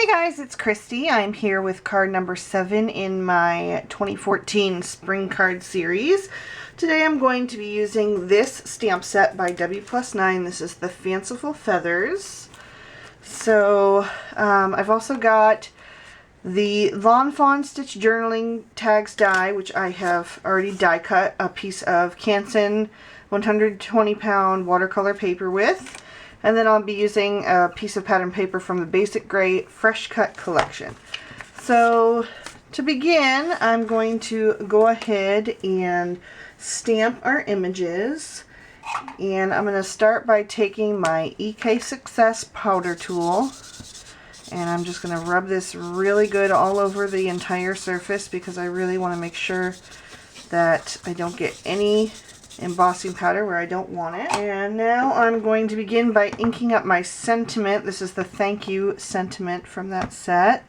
Hey guys, it's Christy. I'm here with card number 7 in my 2014 spring card series. Today I'm going to be using this stamp set by W+9. This is the Fanciful Feathers. So I've also got the Lawn Fawn Stitch Journaling Tags die, which I have already die cut a piece of Canson 120 pound watercolor paper with. And then I'll be using a piece of pattern paper from the Basic Gray Fresh Cut collection. So to begin, I'm going to go ahead and stamp our images. And I'm going to start by taking my EK Success powder tool. And I'm just going to rub this really good all over the entire surface because I really want to make sure that I don't get any embossing powder where I don't want it. And now I'm going to begin by inking up my sentiment. This is the thank you sentiment from that set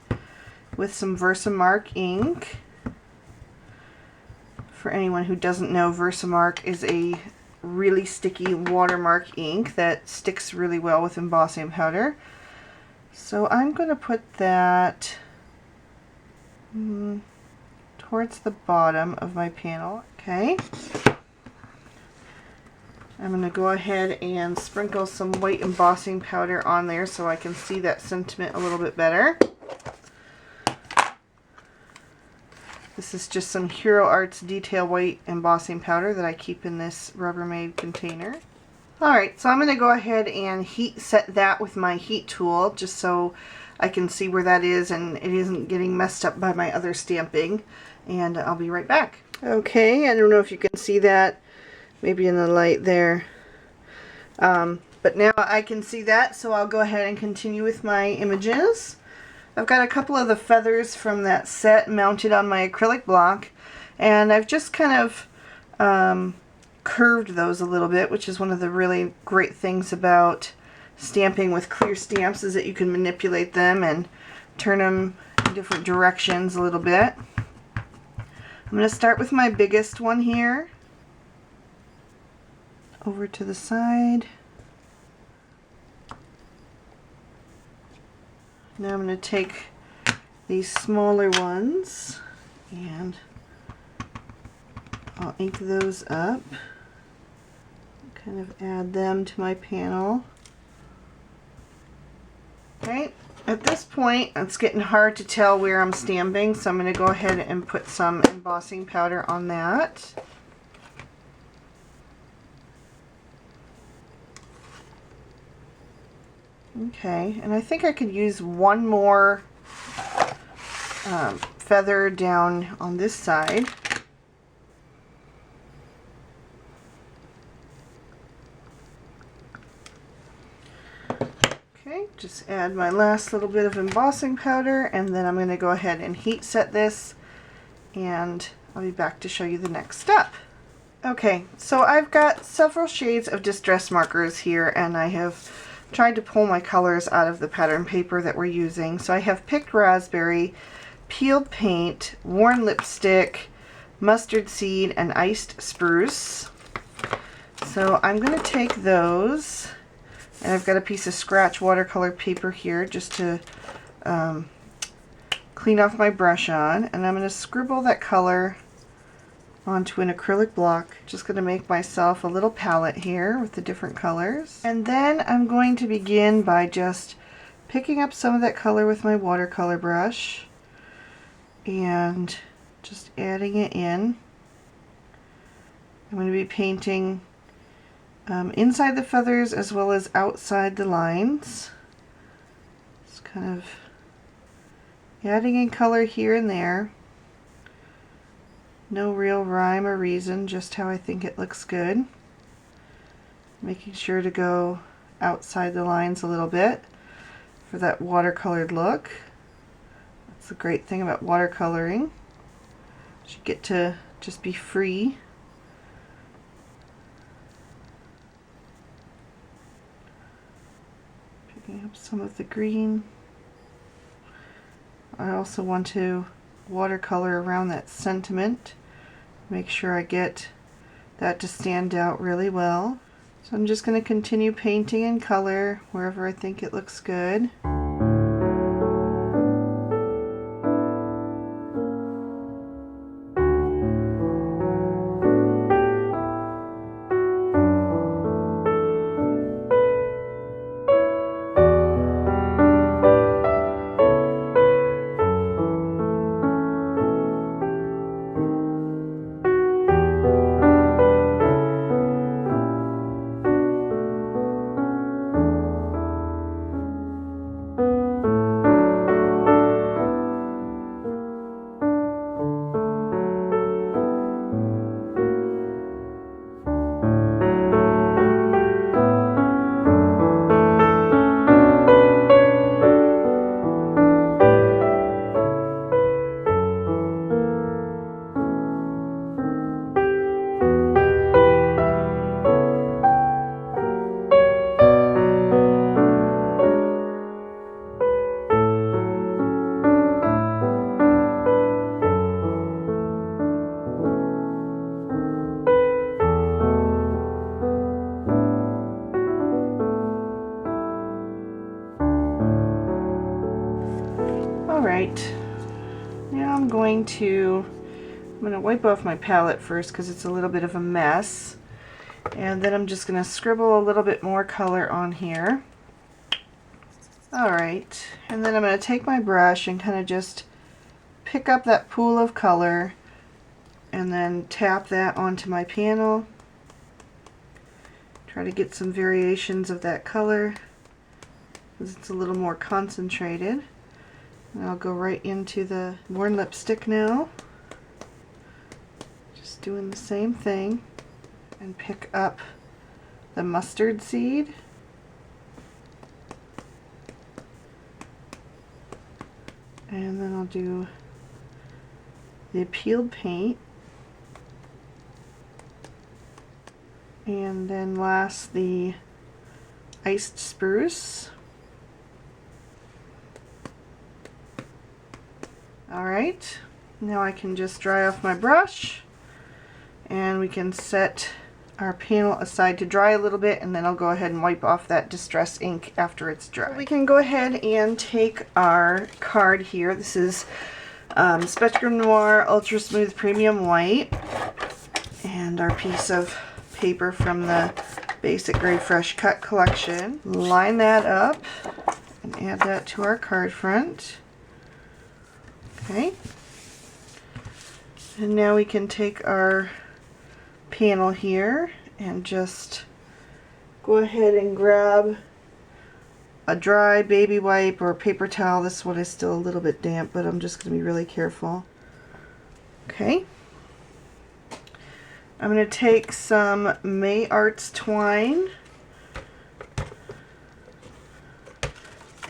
with some Versamark ink. For anyone who doesn't know, Versamark is a really sticky watermark ink that sticks really well with embossing powder. So I'm going to put that towards the bottom of my panel. Okay. I'm going to go ahead and sprinkle some white embossing powder on there so I can see that sentiment a little bit better. This is just some Hero Arts Detail White embossing powder that I keep in this Rubbermaid container. Alright, so I'm going to go ahead and heat set that with my heat tool just so I can see where that is and it isn't getting messed up by my other stamping. And I'll be right back. Okay, I don't know if you can see that. Maybe in the light there. But now I can see that, so I'll go ahead and continue with my images. I've got a couple of the feathers from that set mounted on my acrylic block, and I've just kind of curved those a little bit, which is one of the really great things about stamping with clear stamps is that you can manipulate them and turn them in different directions a little bit. I'm going to start with my biggest one here. Over to the side. Now I'm going to take these smaller ones and I'll ink those up. Kind of add them to my panel. Okay, at this point it's getting hard to tell where I'm stamping, so I'm going to go ahead and put some embossing powder on that. Okay, and I think I could use one more feather down on this side. Okay, just add my last little bit of embossing powder, and then I'm going to go ahead and heat set this, and I'll be back to show you the next step. Okay, so I've got several shades of distress markers here, and I have tried to pull my colors out of the pattern paper that we're using. So I have picked raspberry, peeled paint, worn lipstick, mustard seed, and iced spruce. So I'm going to take those, and I've got a piece of scratch watercolor paper here just to clean off my brush on, and I'm going to scribble that color onto an acrylic block. Just going to make myself a little palette here with the different colors. And then I'm going to begin by just picking up some of that color with my watercolor brush and just adding it in. I'm going to be painting inside the feathers as well as outside the lines. Just kind of adding in color here and there. No real rhyme or reason, just how I think it looks good. Making sure to go outside the lines a little bit for that watercolored look. That's the great thing about watercoloring. You get to just be free. Picking up some of the green. I also want to watercolor around that sentiment. Make sure I get that to stand out really well. So I'm just going to continue painting in color wherever I think it looks good. Alright, now I'm going to wipe off my palette first because it's a little bit of a mess. And then I'm just going to scribble a little bit more color on here. Alright, and then I'm going to take my brush and kind of just pick up that pool of color and then tap that onto my panel. Try to get some variations of that color because it's a little more concentrated. And I'll go right into the worn lipstick now. Just doing the same thing. And pick up the mustard seed. And then I'll do the peeled paint. And then last, the iced spruce. Alright, now I can just dry off my brush and we can set our panel aside to dry a little bit, and then I'll go ahead and wipe off that distress ink after it's dry. We can go ahead and take our card here. This is Spectrum Noir Ultra Smooth Premium White, and our piece of paper from the Basic Grade Fresh Cut collection. Line that up and add that to our card front. Okay. And now we can take our panel here and just go ahead and grab a dry baby wipe or paper towel. This one is still a little bit damp, but I'm just going to be really careful. Okay. I'm going to take some May Arts twine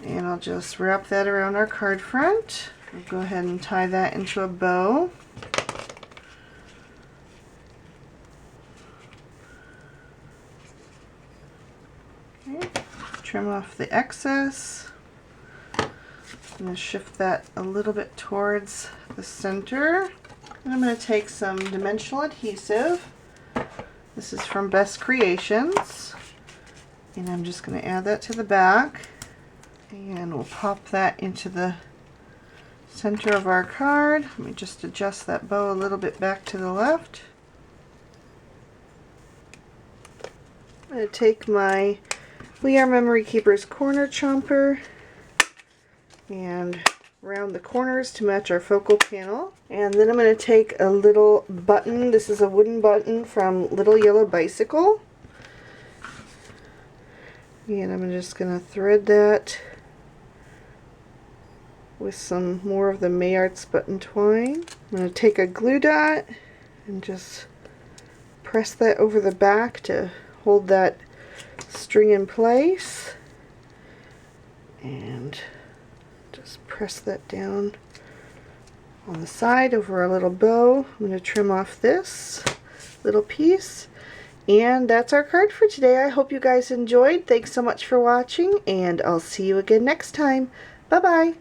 and I'll just wrap that around our card front. I'll go ahead and tie that into a bow. Okay. Trim off the excess. I'm going to shift that a little bit towards the center. And I'm going to take some dimensional adhesive. This is from Best Creations. And I'm just going to add that to the back. And we'll pop that into the center of our card. Let me just adjust that bow a little bit back to the left. I'm going to take my We Are Memory Keepers corner chomper and round the corners to match our focal panel. And then I'm going to take a little button. This is a wooden button from Little Yellow Bicycle. And I'm just going to thread that with some more of the May Arts button twine. I'm going to take a glue dot and just press that over the back to hold that string in place, and just press that down on the side over a little bow. I'm going to trim off this little piece, and that's our card for today. I hope you guys enjoyed. Thanks so much for watching, and I'll see you again next time. Bye bye.